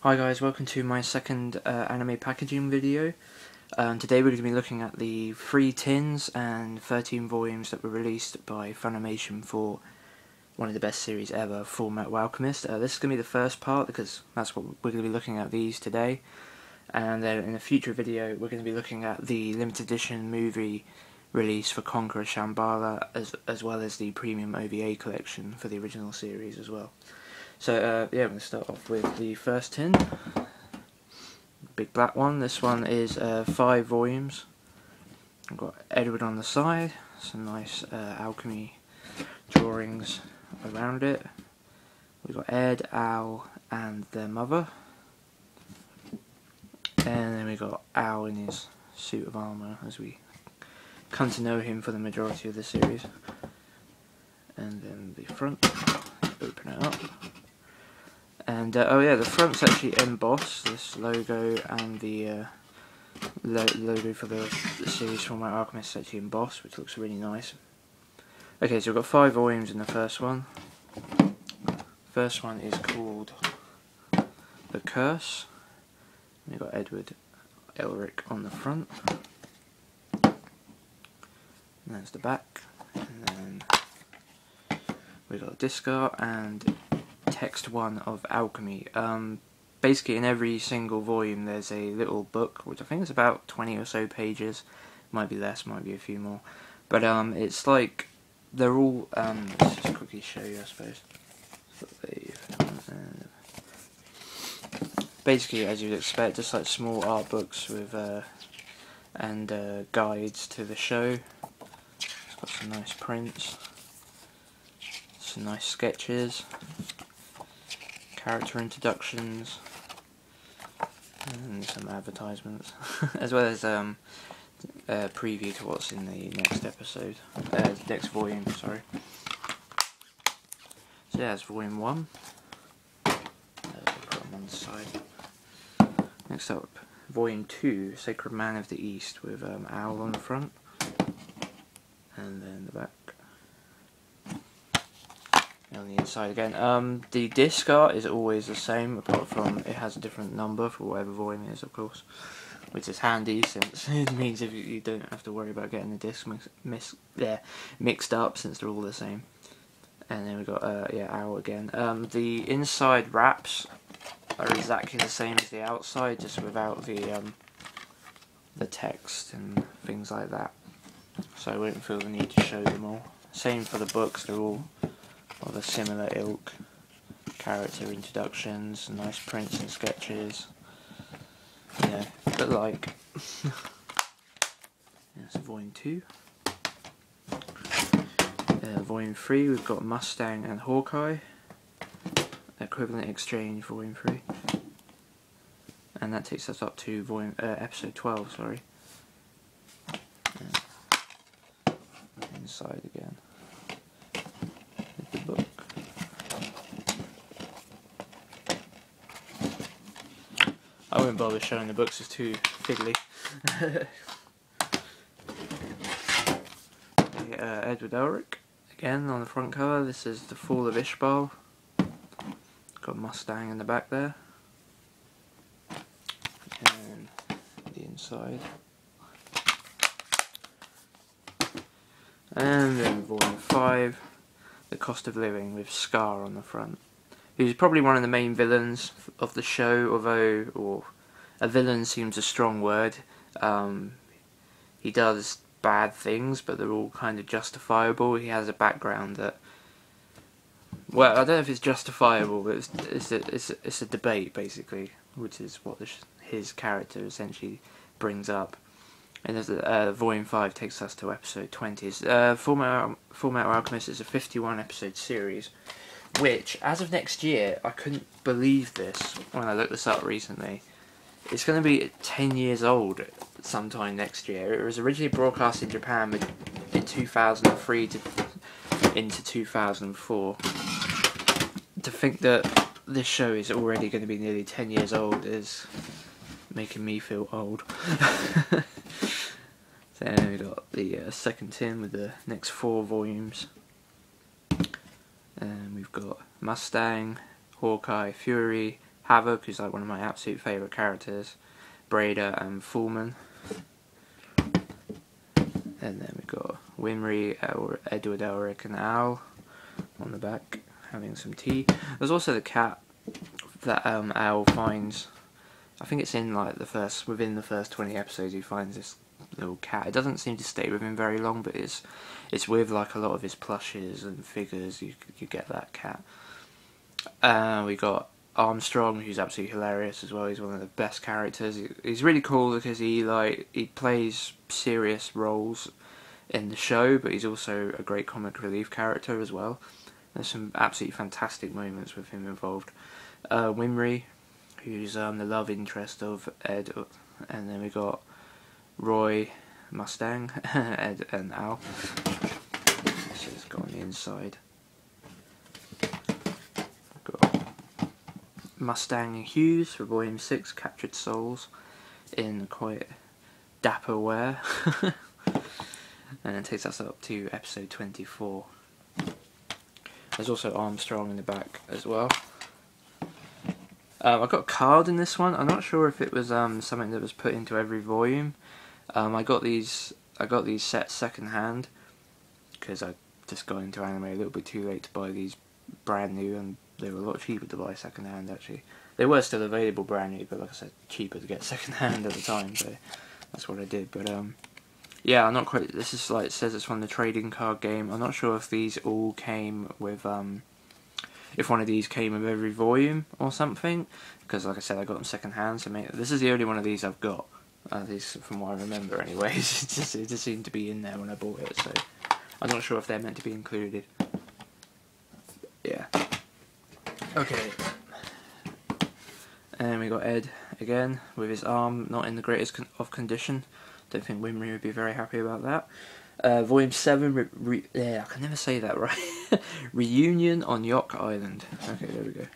Hi guys, welcome to my second anime packaging video. Today we're going to be looking at the 3 tins and 13 volumes that were released by Funimation for one of the best series ever, Fullmetal Alchemist. This is going to be the first part because that's what we're going to be looking at these today. And then in a future video we're going to be looking at the limited edition movie release for Conqueror Shambhala as well as the premium OVA collection for the original series as well. So yeah, I'm going to start off with the first tin, big black one. This one is 5 volumes. I've got Edward on the side, some nice alchemy drawings around it. We've got Ed, Al and their mother. And then we've got Al in his suit of armour as we come to know him for the majority of the series. And then the front, open it up. And oh yeah, the front's actually embossed, this logo and the logo for the series Fullmetal Alchemist is actually embossed, which looks really nice. Okay, so we've got 5 volumes in the first one. First one is called The Curse. We've got Edward Elric on the front. And there's the back. And then we've got disc art and text 1 of alchemy. Basically in every single volume there's a little book, which I think is about 20 or so pages, might be less, might be a few more, but it's like they're all let's just quickly show you, I suppose. Basically, as you'd expect, just like small art books with and guides to the show. It's got some nice prints, some nice sketches, character introductions, and some advertisements, as well as a preview to what's in the next episode, next volume, sorry. So yeah, that's volume 1. Put them on the side. Next up, volume 2, Sacred Man of the East, with Owl on the front, and then the back. On the inside again. The disc art is always the same, apart from it has a different number for whatever volume it is, of course, which is handy since it means if you don't have to worry about getting the discs mixed up, since they're all the same. And then we've got yeah, Owl again. The inside wraps are exactly the same as the outside, just without the text and things like that. So I wouldn't feel the need to show them all. Same for the books, they're all of a similar ilk. Character introductions, nice prints and sketches. Yeah, but like that's volume 2. Volume 3, we've got Mustang and Hawkeye. Equivalent exchange, volume 3. And that takes us up to volume episode 12, sorry. Inside again. The book. I won't bother showing the books, it's too fiddly. Edward Elric again on the front cover. This is The Fall of Ishbal. Got Mustang in the back there. And the inside. And then volume 5. The Cost of Living, with Scar on the front, who's probably one of the main villains of the show, although, or a villain seems a strong word. He does bad things, but they're all kind of justifiable. He has a background that, well, I don't know if it's justifiable, but it's a debate basically, which is what his character essentially brings up. And there's volume 5 takes us to episode 20. Fullmetal Alchemist is a 51 episode series, which, as of next year, I couldn't believe this when I looked this up recently. It's going to be 10 years old sometime next year. It was originally broadcast in Japan in 2003 into 2004. To think that this show is already going to be nearly 10 years old is making me feel old. Then we got the second tin with the next 4 volumes. And we've got Mustang, Hawkeye, Fury, Havoc, who's like one of my absolute favourite characters, Breda and Fullman. And then we've got Winry, Edward, Elric and Al on the back, having some tea. There's also the cat that Al finds. I think it's in like within the first 20 episodes he finds this little cat. It doesn't seem to stay with him very long, but it's with like a lot of his plushes and figures. You get that cat. We got Armstrong, who's absolutely hilarious as well. He's one of the best characters. He's really cool because he plays serious roles in the show, but he's also a great comic relief character as well. There's some absolutely fantastic moments with him involved. Winry, who's the love interest of Ed, and then we got Roy, Mustang, Ed and Al. Let's just go on the inside. Got Mustang and Hughes for Volume 6, Captured Souls, in quite dapper wear. And it takes us up to episode 24. There's also Armstrong in the back as well. I got a card in this one. I'm not sure if it was something that was put into every volume. I got these sets second hand because I just got into anime a little bit too late to buy these brand new, and they were a lot cheaper to buy second hand actually. They were still available brand new, but like I said, cheaper to get second hand at the time, so that's what I did. But yeah, I'm not quite. This is like, it says it's from the trading card game. I'm not sure if these all came with if one of these came with every volume or something, because like I said, I got them second hand. So this is the only one of these I've got. At least from what I remember, anyways. it just seemed to be in there when I bought it, so I'm not sure if they're meant to be included. Yeah. Okay. And we got Ed again with his arm not in the greatest of condition. Don't think Winry would be very happy about that. Volume 7, I can never say that right. Reunion on Yok Island. Okay, there we go.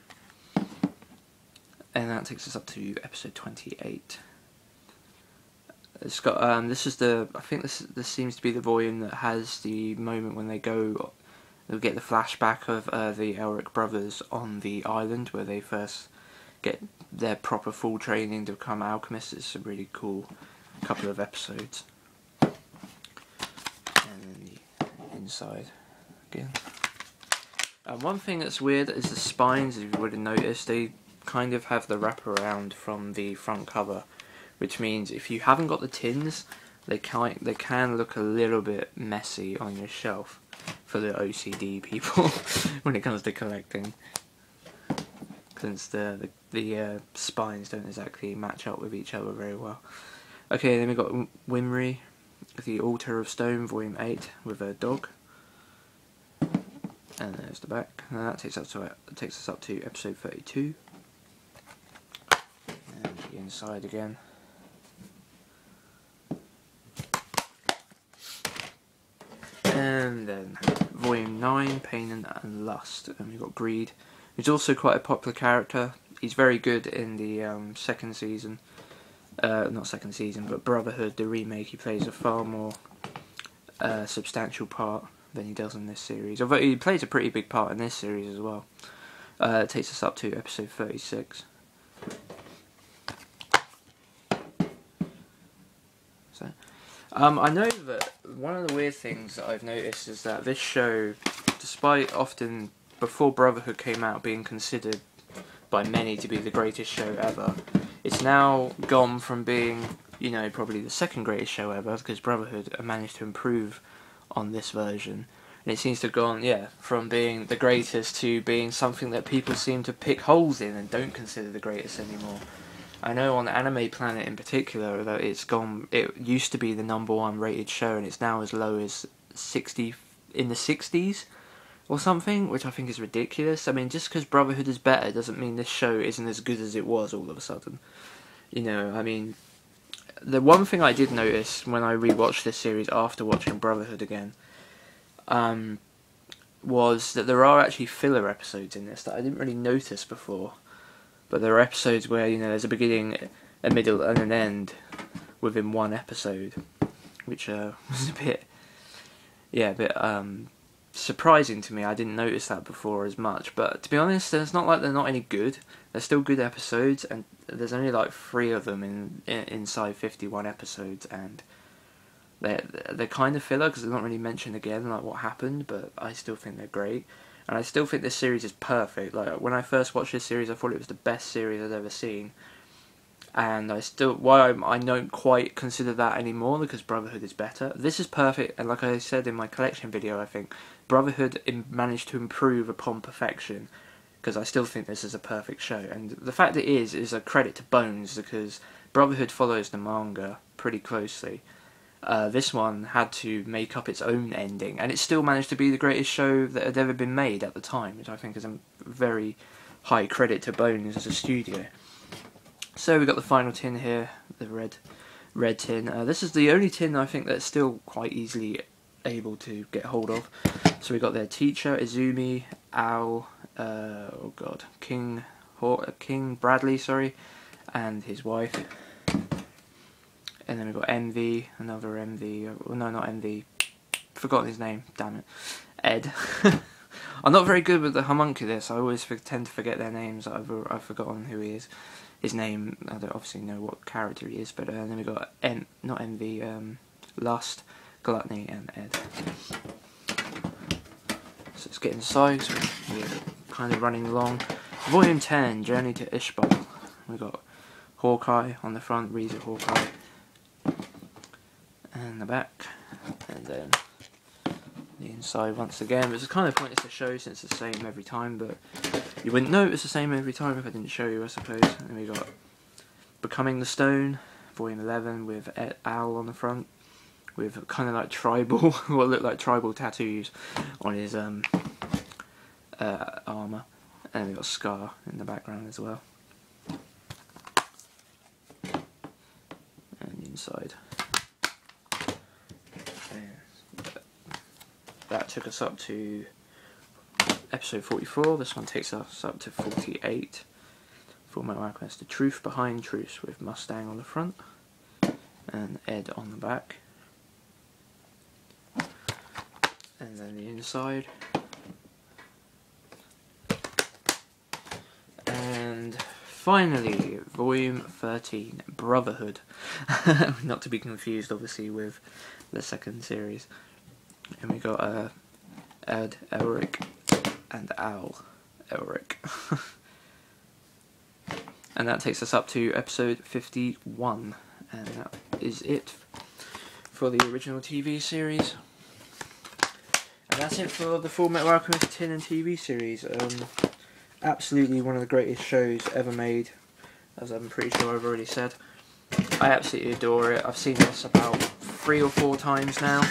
And that takes us up to episode 28. It's got this is the, I think this seems to be the volume that has the moment when they'll get the flashback of the Elric brothers on the island where they first get their proper full training to become alchemists. It's a really cool couple of episodes. And then the inside again. One thing that's weird is the spines, as you would have noticed, they kind of have the wraparound from the front cover, which means if you haven't got the tins, they can look a little bit messy on your shelf for the OCD people when it comes to collecting, since the spines don't exactly match up with each other very well. Okay, then we got Winry, the Altar of Stone, Volume 8, with a dog. And there's the back. And that takes us up to episode 32. And the inside again. And then Volume 9, Pain and Lust. And we've got Greed, who's also quite a popular character. He's very good in the second season. Not second season, but Brotherhood, the remake. He plays a far more substantial part than he does in this series. Although he plays a pretty big part in this series as well. It takes us up to episode 36. So, I know that one of the weird things that I've noticed is that this show, despite often, before Brotherhood came out, being considered by many to be the greatest show ever, it's now gone from being, you know, probably the second greatest show ever, because Brotherhood managed to improve on this version. And it seems to have gone, yeah, from being the greatest to being something that people seem to pick holes in and don't consider the greatest anymore. I know on Anime Planet in particular that it used to be the #1 rated show, and it's now as low as 60, in the 60s or something, which I think is ridiculous. I mean, just because Brotherhood is better doesn't mean this show isn't as good as it was all of a sudden. You know, I mean, the one thing I did notice when I rewatched this series after watching Brotherhood again, was that there are actually filler episodes in this that I didn't really notice before. But there are episodes where, you know, there's a beginning, a middle, and an end within one episode, which was a bit surprising to me. I didn't notice that before as much, but to be honest, it's not like they're not any good. They're still good episodes, and there's only like 3 of them inside 51 episodes, and they're kind of filler because they're not really mentioned again, like what happened, but I still think they're great. And I still think this series is perfect. Like, when I first watched this series, I thought it was the best series I'd ever seen. And I don't quite consider that anymore, because Brotherhood is better. This is perfect, and like I said in my collection video, I think Brotherhood managed to improve upon perfection, because I still think this is a perfect show. And the fact it is a credit to Bones, because Brotherhood follows the manga pretty closely. This one had to make up its own ending, and it still managed to be the greatest show that had ever been made at the time, which I think is a very high credit to Bones as a studio. So we got the final tin here, the red tin. This is the only tin I think that's still quite easily able to get hold of. So we got their teacher, Izumi, Al, King Bradley, sorry, and his wife. And then we've got MV, another MV, no, not MV, forgotten his name, damn it, Ed. I'm not very good with the homunculus, I always tend to forget their names. I've forgotten who he is, his name. I don't obviously know what character he is, but then we've got not MV, Lust, Gluttony, and Ed. So let's get inside, so we're kind of running along. Volume 10, Journey to Ishbal. We've got Hawkeye on the front, Riza Hawkeye. And the back, and then the inside once again. It's kind of pointless to show since it's the same every time, but you wouldn't know it's the same every time if I didn't show you, I suppose. And we got Becoming the Stone, volume 11, with Al on the front, with kind of like tribal, what look like tribal tattoos on his armour, and we got Scar in the background as well. And the inside. That took us up to episode 44, this one takes us up to 48. Fullmetal Alchemist, The Truth Behind Truth, with Mustang on the front and Ed on the back. And then the inside. And finally, volume 13, Brotherhood. Not to be confused obviously with the second series. And we got Ed Elric and Al Elric. And that takes us up to episode 51. And that is it for the original TV series. And that's it for the Fullmetal Alchemist tin and TV series. Absolutely one of the greatest shows ever made, as I'm pretty sure I've already said. I absolutely adore it. I've seen this about 3 or 4 times now.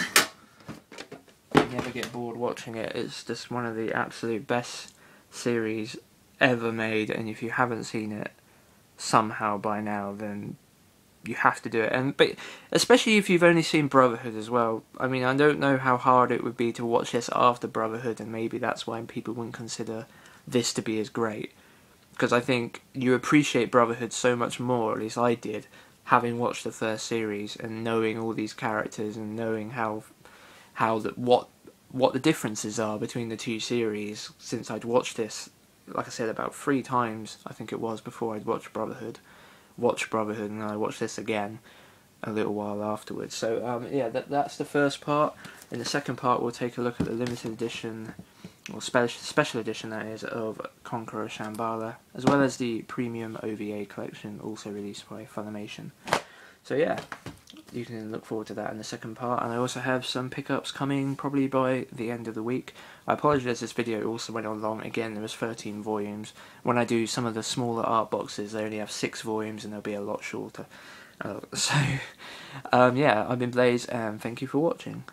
Never get bored watching it. It's just one of the absolute best series ever made, and if you haven't seen it somehow by now, then you have to do it. But especially if you've only seen Brotherhood as well. I mean, I don't know how hard it would be to watch this after Brotherhood, and maybe that's why people wouldn't consider this to be as great, because I think you appreciate Brotherhood so much more, at least I did, having watched the first series and knowing all these characters and knowing what the differences are between the 2 series, since I'd watched this, like I said, about 3 times, I think it was, before I'd watched Brotherhood, and then I watched this again a little while afterwards. So yeah, that's the first part. In the second part we'll take a look at the limited edition, or special edition that is, of Conqueror Shambhala, as well as the premium OVA collection, also released by Funimation. So yeah, you can look forward to that in the second part, and I also have some pickups coming probably by the end of the week. I apologise, this video also went on long. Again, there was 13 volumes. When I do some of the smaller art boxes, they only have 6 volumes and they'll be a lot shorter. Yeah, I've been Blaze, and thank you for watching.